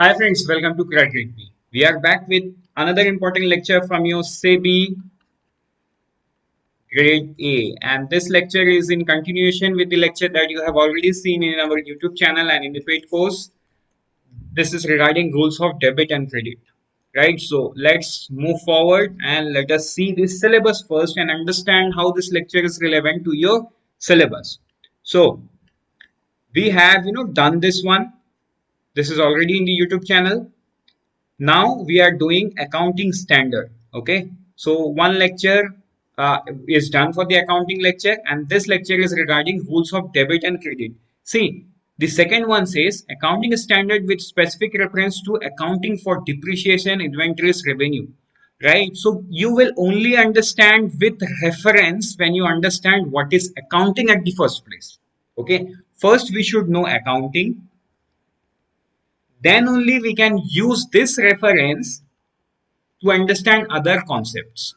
Hi friends, welcome to Grad Me. We are back with another important lecture from your SEBI Grade A, and this lecture is in continuation with the lecture that you have already seen in our YouTube channel and in the paid course. This is regarding rules of debit and credit. Right, so let's move forward and let us see the syllabus first and understand how this lecture is relevant to your syllabus. So we have done this one. This is already in the YouTube channel. Now we are doing accounting standard. Okay, so one lecture is done for the accounting lecture, and this lecture is regarding rules of debit and credit. See, the second one says accounting standard with specific reference to accounting for depreciation, inventories, revenue. Right, so you will only understand with reference when you understand what is accounting at the first place. Okay, first we should know accounting, then only we can use this reference to understand other concepts.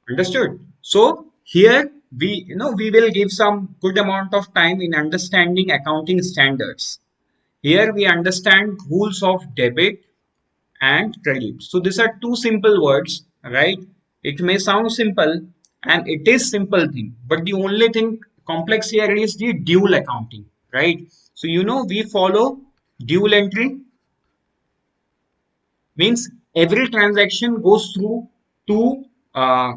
Understood? So here we will give some good amount of time in understanding accounting standards. Here we understand rules of debit and credit. So these are two simple words, right? It may sound simple, and it is simple thing, but the only thing complex here is the dual accounting, right? So we follow dual entry, means every transaction goes through two uh,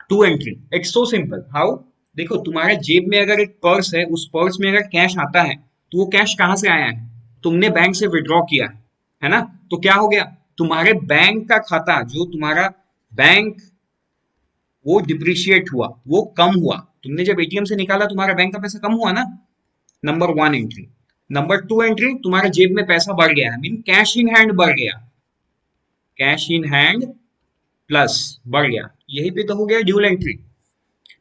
to entry. It's so simple. How? देखो, तुम्हारे जेब में अगर एक purse है, उस purse में अगर कैश आता है, तो वो कैश कहां से आया है? तुमने बैंक से विड्रॉ किया है ना? तो क्या हो गया? तुम्हारे बैंक का खाता, जो तुम्हारा बैंक, वो डिप्रिशिएट हुआ, वो कम हुआ. तुमने जब एटीएम से निकाला, तुम्हारा बैंक का पैसा कम हुआ ना. Number one entry. Number two entry, तुम्हारे जेब में पैसा बढ़ गया है, मीन कैश इन हैंड बढ़ गया. कैश इन हैंड प्लस बढ़ गया. यही पे तो हो गया ड्यूल एंट्री.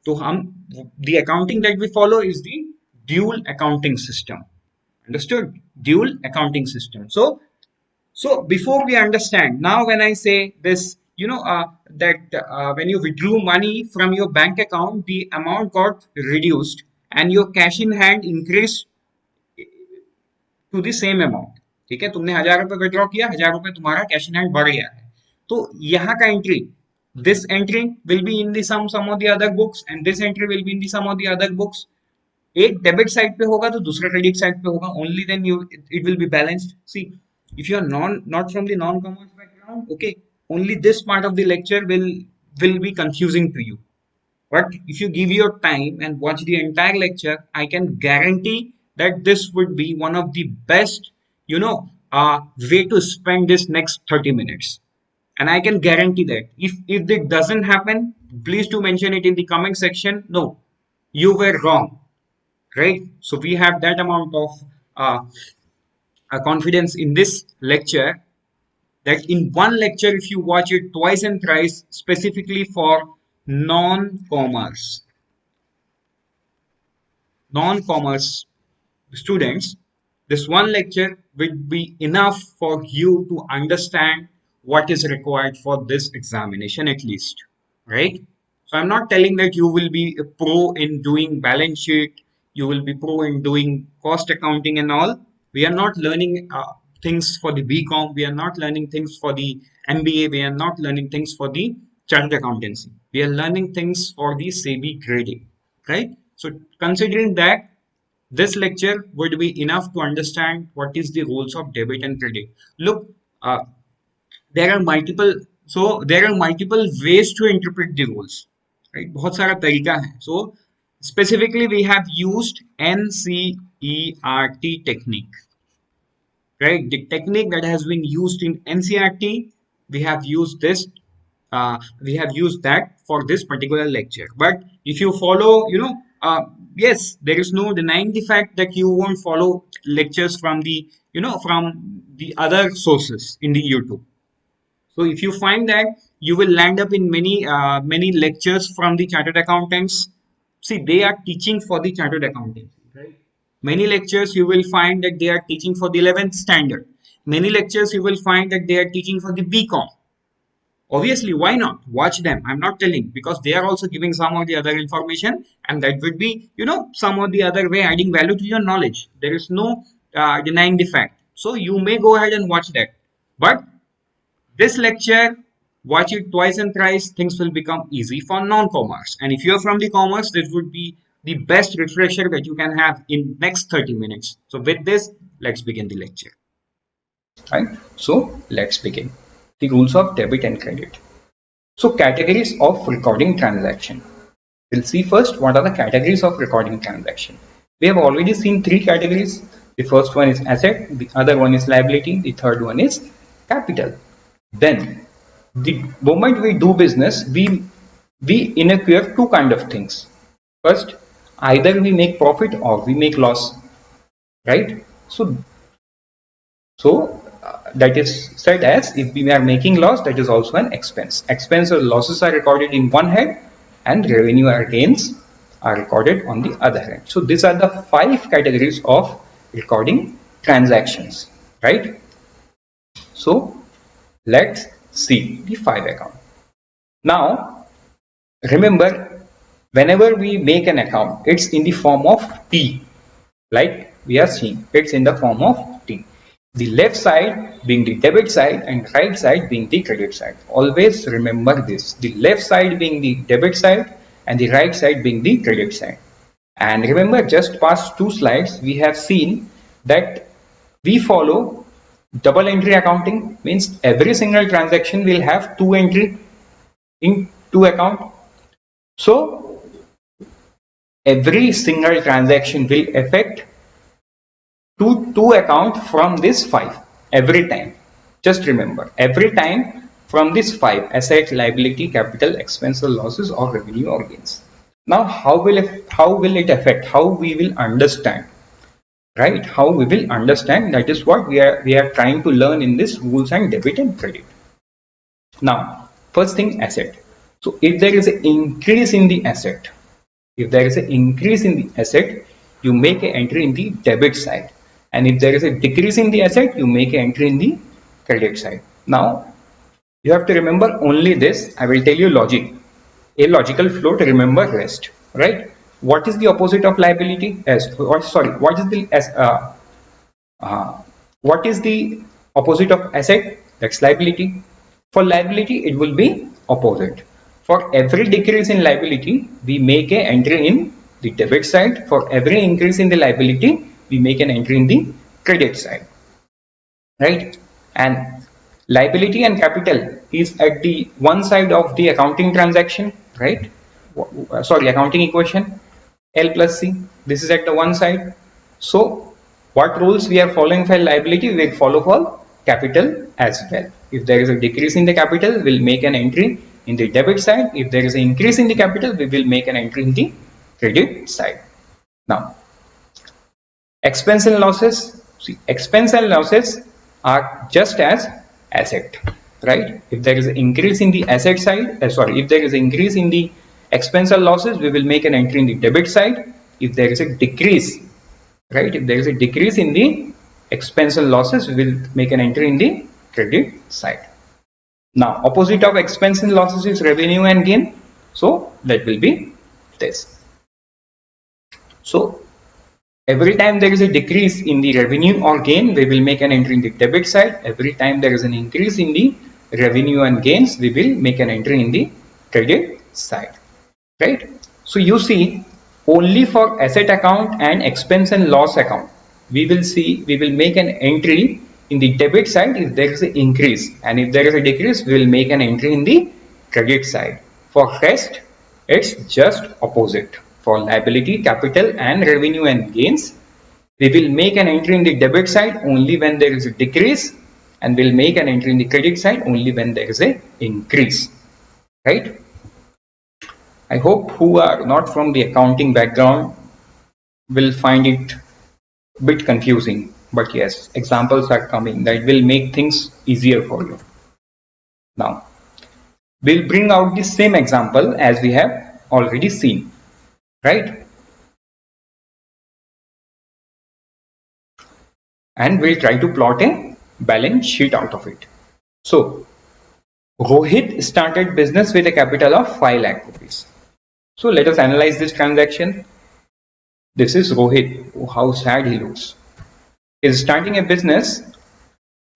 तो हम, the accounting that we follow is the dual accounting system. Understood? Dual accounting system. So before we understand, now when I say this, that when you withdrew money from your bank account, the amount got reduced and your cash in hand increased to the same amount. ठीक है, तुमने 1000 रुपए withdraw किया, 1000 रुपए तुम्हारा cash in hand बढ़ गया है. तो यहाँ का entry, this entry will be in the sum of the other books, and this entry will be in the sum of the other books. एक डेबिट साइड पे होगा तो दूसरा क्रेडिट साइड पे होगा. Only then you it will be balanced. See, if you are not from the non commerce background, okay, only this part of the lecture will be confusing to you. But if you give your time and watch the entire lecture, I can guarantee that this would be one of the best, way to spend this next 30 minutes. And I can guarantee that if it doesn't happen, please do mention it in the comment section. No, you were wrong, right? So we have that amount of uh, confidence in this lecture, that in one lecture, if you watch it twice and thrice, specifically for non-commerce non-commerce students, this one lecture will be enough for you to understand what is required for this examination at least, right? So I'm not telling that you will be a pro in doing balance sheet, you will be pro in doing cost accounting and all. We are not learning things for the BCom, we are not learning things for the MBA, we are not learning things for the chartered accountancy. We are learning things for the SEBI grading, right? So considering that, this lecture would be enough to understand what is the rules of debit and credit. Look, uh, there are multiple, there are multiple ways to interpret the rules, right? बहुत सारा तरीका है. So specifically we have used NCERT technique, right? The technique that has been used in NCERT, we have used this. We have used that for this particular lecture. But if you follow, yes, there is no denying the fact that you won't follow lectures from the, from the other sources in the YouTube. So if you find that, you will land up in many lectures from the chartered accountants. See, they are teaching for the chartered accountants, right? Many lectures you will find that they are teaching for the 11th standard. Many lectures you will find that they are teaching for the BCom. Obviously, why not? Watch them. I'm not telling, because they are also giving some of the other information, and that would be, some of the other way adding value to your knowledge. There is no denying the fact. So you may go ahead and watch that. But this lecture, watch it twice and thrice, things will become easy for non-commerce. And if you're from the commerce, this would be the best refresher that you can have in next 30 minutes. So with this, let's begin the lecture. Right? So let's begin. The rules of debit and credit. So categories of recording transaction. We'll see first what are the categories of recording transaction. We have already seen three categories. The first one is asset, the other one is liability, the third one is capital. Then the moment we do business, we incur two kind of things. First, either we make profit or we make loss, right? So that is said as, if we are making loss, that is also an expense. Expense or losses are recorded in one head, and revenue or gains are recorded on the other hand. So these are the five categories of recording transactions, right? So let's see the five account. Now remember, whenever we make an account, it's in the form of T, like we are seeing, it's in the form of T. The left side being the debit side and right side being the credit side. Always remember this, the left side being the debit side and the right side being the credit side. And remember, just past two slides we have seen that we follow double entry accounting, means every single transaction will have two entry in two account. So every single transaction will affect two account from this five every time. Just remember, every time from this five: asset, liability, capital, expense or losses, or revenue or gains. Now how will it affect? How we will understand? Right? How we will understand? That is what we are trying to learn in this rules and debit and credit. Now, first thing, asset. So if there is an increase in the asset, if there is an increase in the asset, you make an entry in the debit side. And if there is a decrease in the asset, you make an entry in the credit side. Now, you have to remember only this. I will tell you logic. A logical flow to remember rest. Right? What is the opposite of liability? What is the uh, what is the opposite of asset? That's liability. For liability, it will be opposite. For every decrease in liability, we make an entry in the debit side. For every increase in the liability, we make an entry in the credit side. Right? And liability and capital is at the one side of the accounting transaction, right? Sorry, accounting equation. L plus C. This is at the one side. So what rules we are following for liability, we will follow for capital as well. If there is a decrease in the capital, we'll make an entry in the debit side. If there is an increase in the capital, we will make an entry in the credit side. Now, expense and losses. See, expense and losses are just as asset, right? If there is an increase in the asset side, if there is an increase in the expense or losses, we will make an entry in the debit side. If there is a decrease, right? If there is a decrease in the expense and losses, we will make an entry in the credit side. Now, opposite of expense and losses is revenue and gain. So that will be this. So every time there is a decrease in the revenue or gain, we will make an entry in the debit side. Every time there is an increase in the revenue and gains, we will make an entry in the credit side. Right? So you see, only for asset account and expense and loss account, we will make an entry in the debit side if there is an increase, and if there is a decrease, we will make an entry in the credit side. For rest, it's just opposite. For liability, capital, and revenue and gains, we will make an entry in the debit side only when there is a decrease, and we'll make an entry in the credit side only when there is a increase. Right? I hope who are not from the accounting background will find it a bit confusing, but yes, examples are coming that will make things easier for you. Now, we'll bring out the same example as we have already seen, right? And we'll try to plot a balance sheet out of it. So, Rohit started business with a capital of 5 lakh rupees. So let us analyze this transaction. This is Rohit. Oh, how sad he looks. He's starting a business,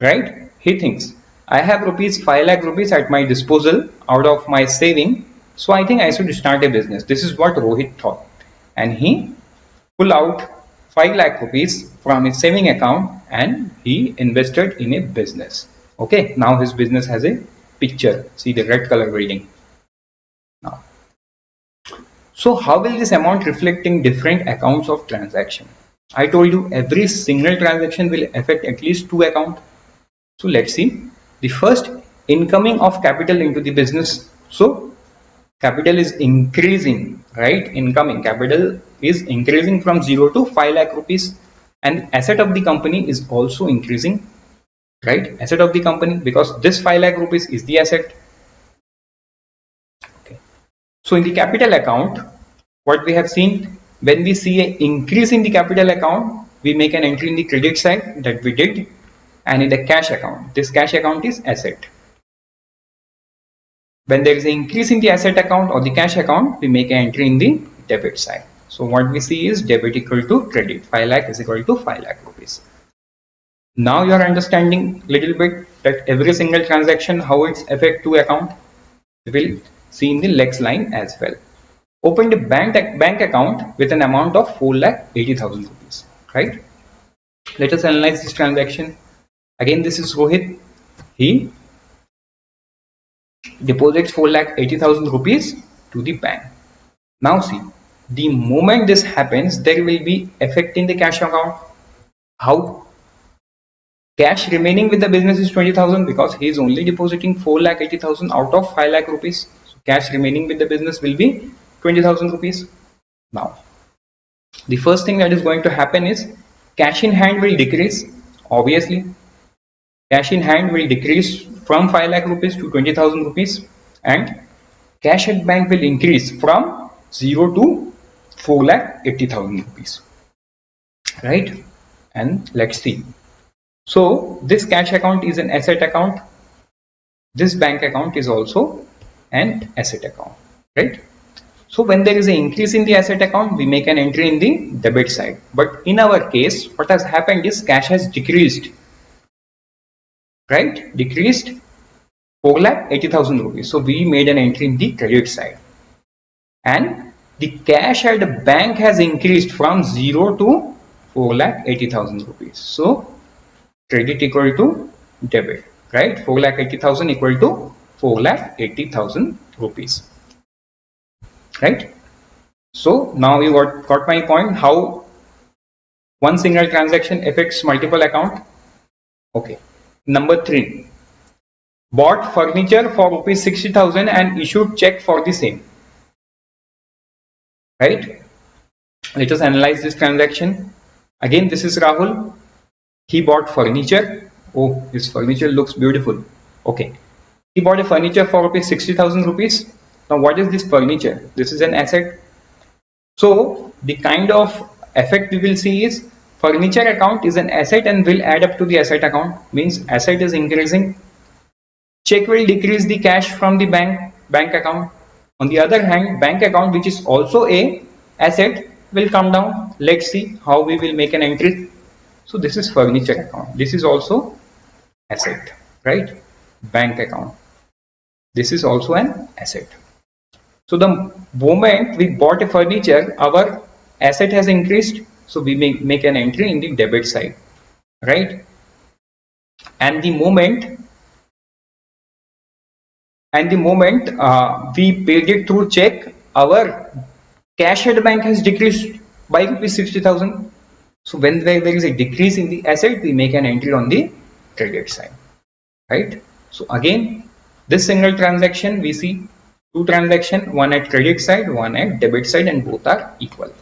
right? He thinks, I have rupees 5 lakh rupees at my disposal out of my saving. So I think I should start a business. This is what Rohit thought. And he pulled out 5 lakh rupees from his saving account and he invested in a business. Okay, now his business has a picture. See the red color building. Now, so how will this amount reflect in different accounts of transaction? I told you every single transaction will affect at least two accounts. So let's see. The first, incoming of capital into the business. So capital is increasing, right? Incoming capital is increasing from 0 to 5 lakh rupees, and asset of the company is also increasing, right? Asset of the company, because this 5 lakh rupees is the asset. Okay. So in the capital account, what we have seen, when we see an increase in the capital account, we make an entry in the credit side, that we did, and in the cash account, this cash account is asset. When there is an increase in the asset account or the cash account, we make an entry in the debit side. So what we see is debit equal to credit. 5 lakh is equal to 5 lakh rupees. Now you are understanding little bit that every single transaction, how it's affect to account. We will see in the next line as well. Open the bank account with an amount of 4,80,000 rupees, right? Let us analyze this transaction. Again, this is Rohit. He deposits 4,80,000 rupees to the bank. Now see, the moment this happens, there will be effect in the cash account. How? Cash remaining with the business is 20,000 because he is only depositing 4,80,000 out of 5 lakh rupees. So cash remaining with the business will be 20,000 rupees. Now, the first thing that is going to happen is cash in hand will decrease. Obviously, cash in hand will decrease from 5 lakh rupees to 20,000 rupees, and cash at bank will increase from 0 to 4,80,000 rupees, right? And let's see. So this cash account is an asset account. This bank account is also an asset account, right? So when there is an increase in the asset account, we make an entry in the debit side. But in our case, what has happened is cash has decreased, right? Decreased 4,80,000 rupees. So we made an entry in the credit side. And the cash at the bank has increased from 0 to 4,80,000 rupees. So credit equal to debit, right? 4,80,000 equal to 4,80,000 rupees, right? So now you got my point, how one single transaction affects multiple account. Okay. Number 3, bought furniture for rupees 60,000 and issued check for the same, right? Let us analyze this transaction. Again, this is Rahul. He bought furniture. Oh, his furniture looks beautiful. Okay. He bought a furniture for rupees 60,000 rupees. Now what is this furniture? This is an asset. So the kind of effect we will see is furniture account is an asset and will add up to the asset account. Means asset is increasing. Check will decrease the cash from the bank account. On the other hand, bank account, which is also a asset, will come down. Let's see how we will make an entry. So this is furniture account. This is also asset, right? Bank account. This is also an asset. So the moment we bought a furniture, our asset has increased. So we make an entry in the debit side, right? And the moment we paid it through check, our cash at bank has decreased by rupees 60,000. So when there is a decrease in the asset, we make an entry on the credit side, right? So again, this single transaction, we see two transactions, one at credit side, one at debit side, and both are equal.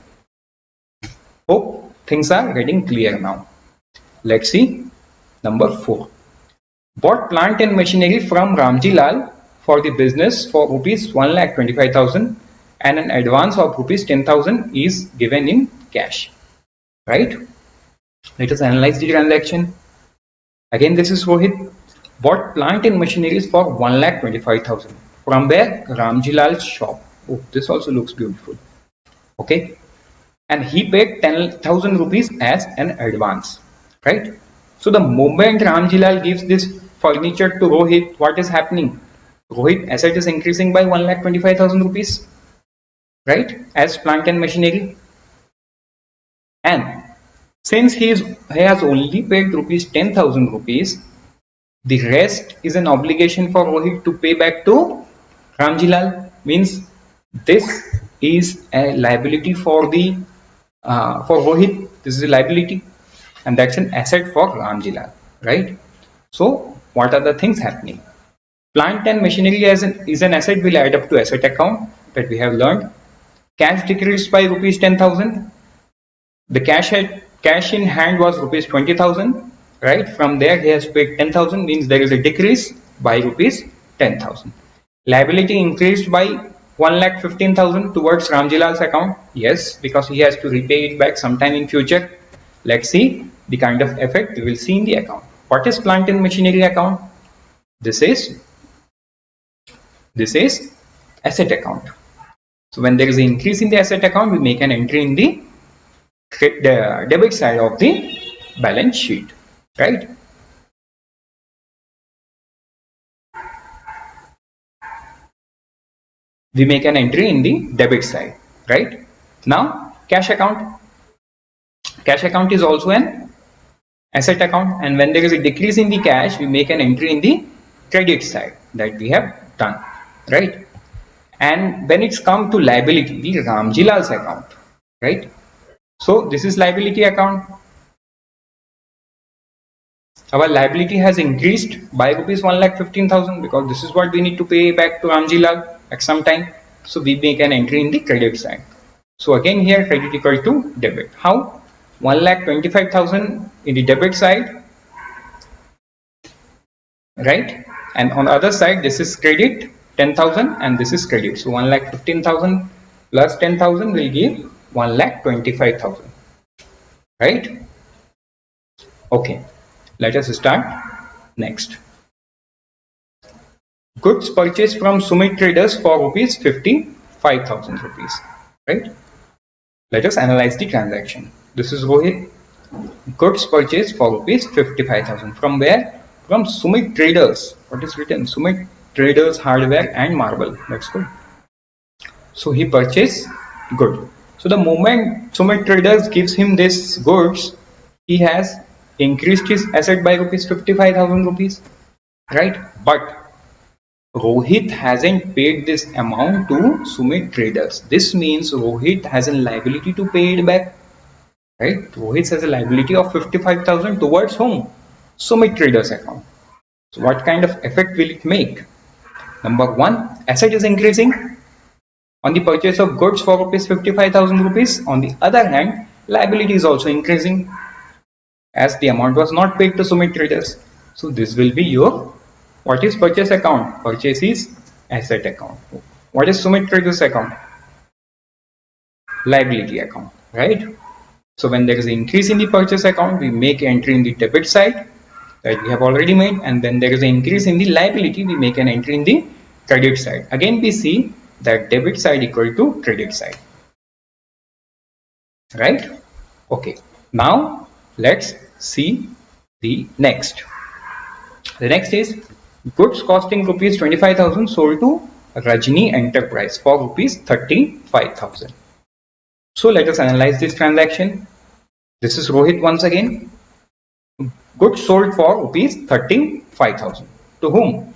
Hope things are getting clear now. Let's see number 4. Bought plant and machinery from Ramji Lal for the business for rupees 1,25,000 and an advance of rupees 10,000 is given in cash, right? Let us analyze the transaction. Again, this is Rohit. bought plant and machineries for 1,25,000 from where? Ramjilal's shop. Oh, this also looks beautiful. Okay, and he paid 10,000 rupees as an advance, right? So the moment Ramjilal gives this furniture to Rohit, what is happening? Rohit asset is increasing by 1,25,000 rupees, right? As plant and machinery. And since he has only paid rupees 10,000 rupees, the rest is an obligation for Rohit to pay back to Ramjilal. Means this is a liability for Rohit. This is a liability, and that's an asset for Ramjilal, right? So what are the things happening? Plant and machinery is an asset will add up to asset account that we have learned. Cash decreased by rupees 10,000. The cash in hand was rupees 20,000, right? From there he has paid 10,000, means there is a decrease by rupees 10,000. Liability increased by 1,15,000 towards Ramjilal's account. Yes, because he has to repay it back sometime in future. Let's see the kind of effect we will see in the account. What is plant and machinery account? This is asset account. So when there is an increase in the asset account, we make an entry in the debit side of the balance sheet, right? We make an entry in the debit side, right? Now cash account is also an asset account, and when there is a decrease in the cash, we make an entry in the credit side that we have done, right? And when it's come to liability, the Ramjilal's account, right? So this is liability account. Our liability has increased by rupees 1,15,000 because this is what we need to pay back to Ramjilal at some time. So we make an entry in the credit side. So again here credit equal to debit. How? 1,25,000 in the debit side, right? And on the other side this is credit 10,000 and this is credit. So 1,15,000 plus 10,000 will give 1,25,000, right? Okay, let us start next. Goods purchased from Sumit Traders for rupees 55,000 rupees, right? Let us analyze the transaction. This is Rohit. Goods purchased for rupees 55,000 from where? From Sumit Traders. What is written? Sumit Traders Hardware and Marble. That's good. So he purchased good. So the moment Sumit Traders gives him this goods, he has increased his asset by rupees 55,000 rupees, right? But Rohit hasn't paid this amount to Sumit Traders. This means Rohit has a liability to pay it back, right? Rohit has a liability of 55,000 towards whom? Sumit Traders account. So what kind of effect will it make? Number one, asset is increasing on the purchase of goods for rupees 55,000 rupees. On the other hand, liability is also increasing as the amount was not paid to Sumit Traders. So this will be your, what is purchase account? Purchase is asset account. What is Sumit Traders account? Liability account, right? So when there is an increase in the purchase account, we make entry in the debit side that we have already made, and then there is an increase in the liability, we make an entry in the credit side. Again we see that debit side equal to credit side, right? Okay, now let's see the next. The next is goods costing rupees 25,000 sold to Rajni Enterprise for rupees 35,000. So let us analyze this transaction. This is Rohit once again. Goods sold for rupees 35,000. To whom?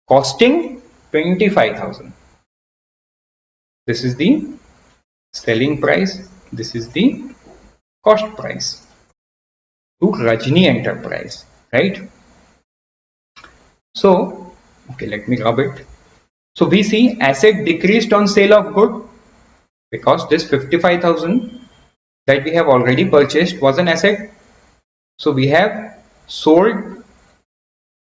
Costing 25,000. This is the selling price. This is the cost price to Rajni Enterprise, right? So, okay, let me rub it. So we see asset decreased on sale of good because this 55,000 that we have already purchased was an asset. So we have sold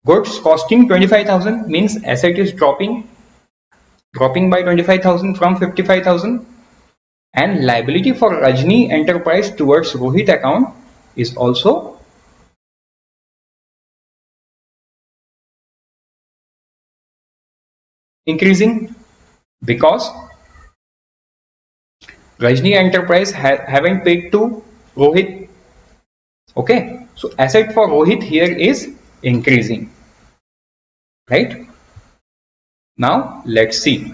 goods costing 25,000, means asset is dropping by 25,000 from 55,000, and liability for Rajni Enterprise towards Rohit account is also increasing? Because Rajni Enterprise haven't paid to Rohit. Okay, so asset for Rohit here is increasing, right? Now let's see.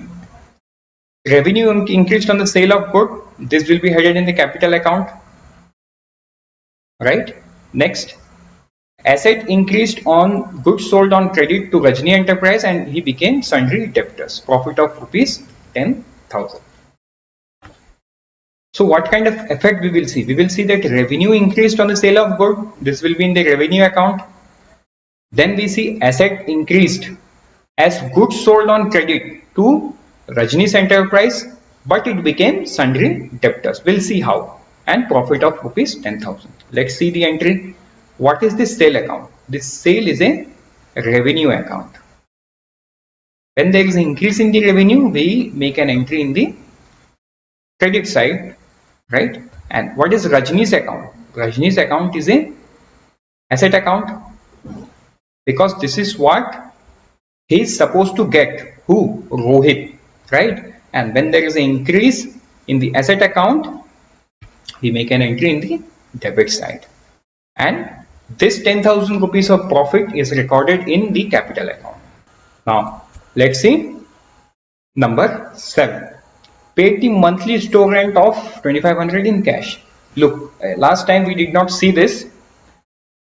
Revenue increased on the sale of good. This will be headed in the capital account, right? Next, asset increased on goods sold on credit to Rajni Enterprise and he became sundry debtors. Profit of rupees 10,000. So what kind of effect we will see? We will see that revenue increased on the sale of good. This will be in the revenue account. Then we see asset increased as goods sold on credit to Rajni's Enterprise, but it became sundry debtors. We'll see how. And profit of rupees 10,000. Let's see the entry. What is the sale account? This sale is a revenue account. When there is an increase in the revenue, we make an entry in the credit side, right? And what is Rajni's account? Rajni's account is a asset account, because this is what he is supposed to get. Who? Rohit, right? And when there is an increase in the asset account, we make an entry in the debit side. And this 10,000 rupees of profit is recorded in the capital account. Now, let's see number 7. Paid the monthly store rent of 2,500 in cash. Look, last time we did not see this,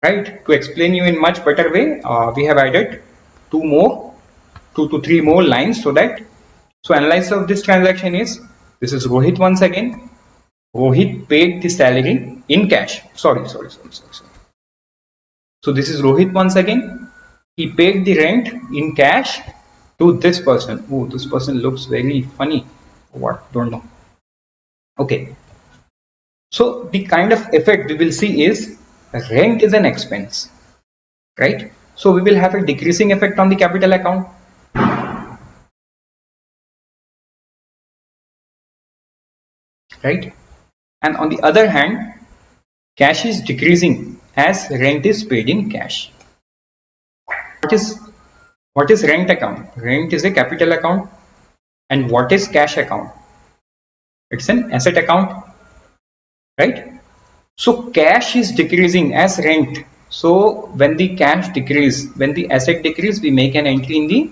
right? To explain you in much better way, we have added two to three more lines so analysis of this transaction is, this is Rohit once again. Rohit paid the salary in cash. Sorry. So this is Rohit once again. He paid the rent in cash to this person. Oh, this person looks very funny. What? Don't know. Okay. So the kind of effect we will see is rent is an expense, right? So we will have a decreasing effect on the capital account. Right? And on the other hand, cash is decreasing as rent is paid in cash. What is rent account? Rent is a capital account. And what is cash account? It's an asset account, right? So cash is decreasing as rent. So when the cash decrease, when the asset decrease, we make an entry in the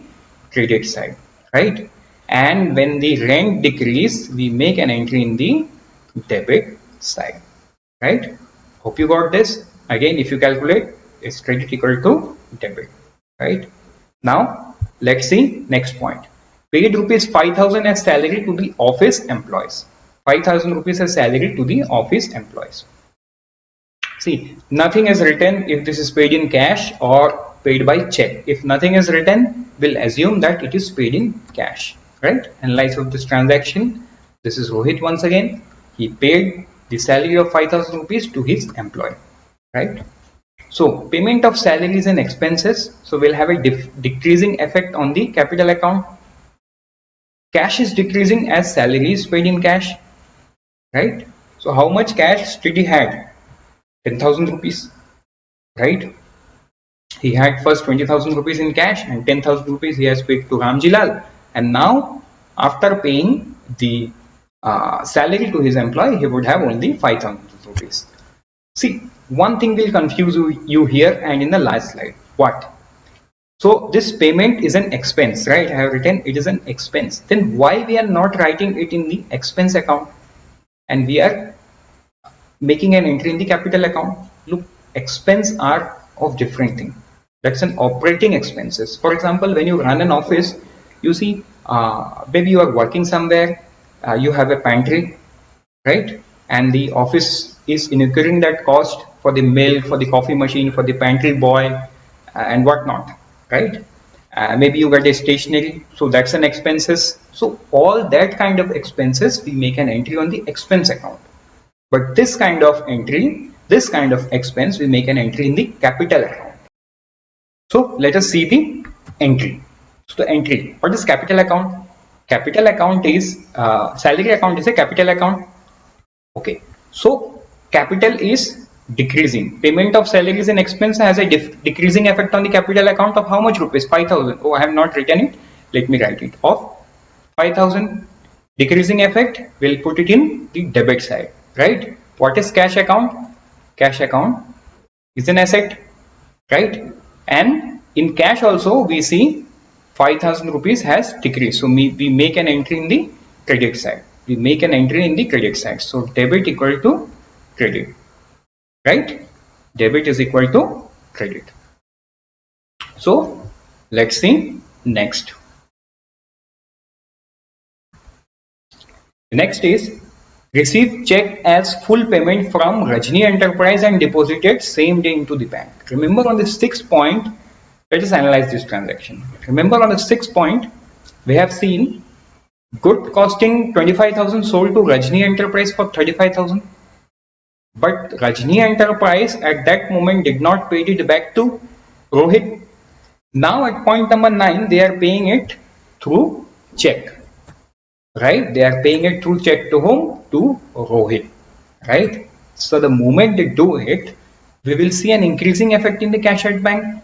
credit side, right? And when the rent decrease, we make an entry in the debit side, right? Hope you got this. Again, if you calculate, it's credit equal to debit, right? Now let's see next point. Paid rupees 5,000 as salary to the office employees. 5,000 rupees as salary to the office employees. See, nothing is written if this is paid in cash or paid by check. If nothing is written, we'll assume that it is paid in cash, right? Analysis of this transaction. This is Rohit once again. He paid the salary of 5,000 rupees to his employee, right? So payment of salaries and expenses. So we'll have a decreasing effect on the capital account. Cash is decreasing as salary is paid in cash, right? So how much cash did he had? 10,000 rupees, right? He had first 20,000 rupees in cash and 10,000 rupees he has paid to Ramji Lal. And now after paying the salary to his employee, he would have only 5,000 rupees. See, one thing will confuse you here and in the last slide. What? So this payment is an expense, right? I have written it is an expense. Then why we are not writing it in the expense account and we are making an entry in the capital account? Look, expense are of different thing. That's an operating expenses. For example, when you run an office, you see maybe you are working somewhere, you have a pantry, right? And the office is incurring that cost for the milk, for the coffee machine, for the pantry boy and whatnot, right? Maybe you get a stationery, so that's an expenses. So all that kind of expenses we make an entry on the expense account. But this kind of entry, this kind of expense, we make an entry in the capital account. So let us see the entry. So the entry, what is capital account? Capital account is salary account is a capital account. Okay, so capital is decreasing. Payment of salaries and expense has a decreasing effect on the capital account of how much rupees? 5,000. Oh, I have not written it. let me write it, of 5,000. Decreasing effect, we'll put it in the debit side, right? What is cash account? Cash account is an asset, right? And in cash also we see 5,000 rupees has decreased. So we make an entry in the credit side. We make an entry in the credit side. So debit equal to credit, right? Debit is equal to credit. So let's see next. Next is receive check as full payment from Rajni Enterprise and deposited same day into the bank. Remember on the 6th point, let us analyze this transaction. Remember on the 6th point, we have seen good costing 25,000 sold to Rajni Enterprise for 35,000. But Rajni Enterprise at that moment did not pay it back to Rohit. Now at point number 9, they are paying it through check. Right? They are paying it through check to whom? To Rohit. Right? So the moment they do it, we will see an increasing effect in the cash at bank,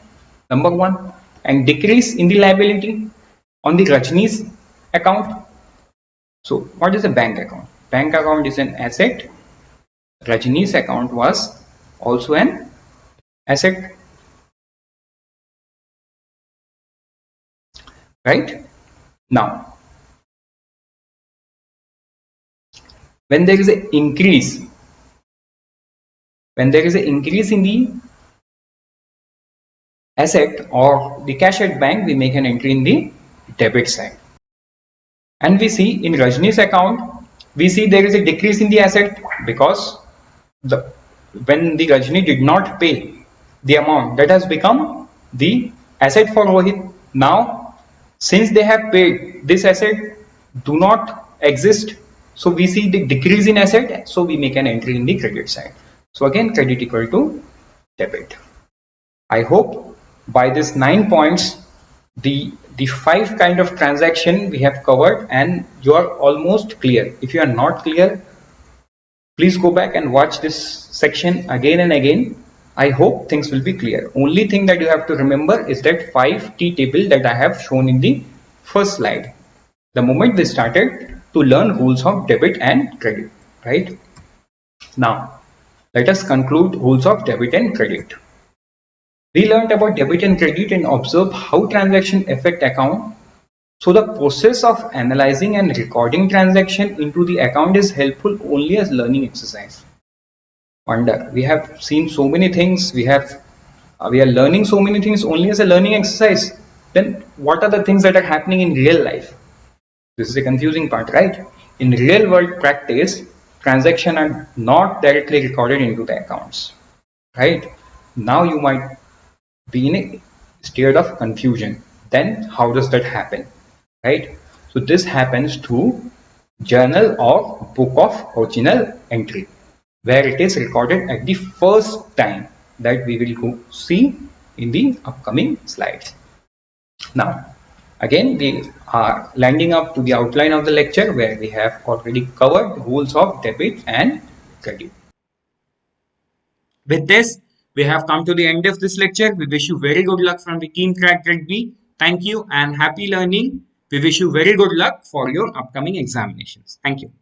number 1, and decrease in the liability on the Rajni's account. So what is a bank account? Bank account is an asset. Rajni's account was also an asset. Right? Now, when there is an increase, in the asset or the cash at bank, we make an entry in the debit side. And we see in Rajni's account, we see there is a decrease in the asset because when the Rajni did not pay the amount, that has become the asset for Rohit. Now, since they have paid, this asset do not exist. So we see the decrease in asset. So we make an entry in the credit side. So again, credit equal to debit. I hope by this 9 points, the 5 kind of transaction we have covered and you are almost clear. If you are not clear, please go back and watch this section again and again. I hope things will be clear. Only thing that you have to remember is that 5T table that I have shown in the first slide. The moment we started to learn rules of debit and credit, right? Now, let us conclude rules of debit and credit. We learned about debit and credit and observe how transaction affect account. So the process of analyzing and recording transaction into the account is helpful only as learning exercise. Wonder, we have seen so many things, we are learning so many things only as a learning exercise. Then what are the things that are happening in real life? This is a confusing part, right? In real world practice, transactions are not directly recorded into the accounts, right? Now you might be in a state of confusion. Then how does that happen, right? So this happens through journal or book of original entry, where it is recorded at the first time that we will go see in the upcoming slides. Now, again, we are landing up to the outline of the lecture where we have already covered rules of debit and credit. With this, we have come to the end of this lecture. We wish you very good luck from the Team Crack Rugby. Thank you and happy learning. We wish you very good luck for your upcoming examinations. Thank you.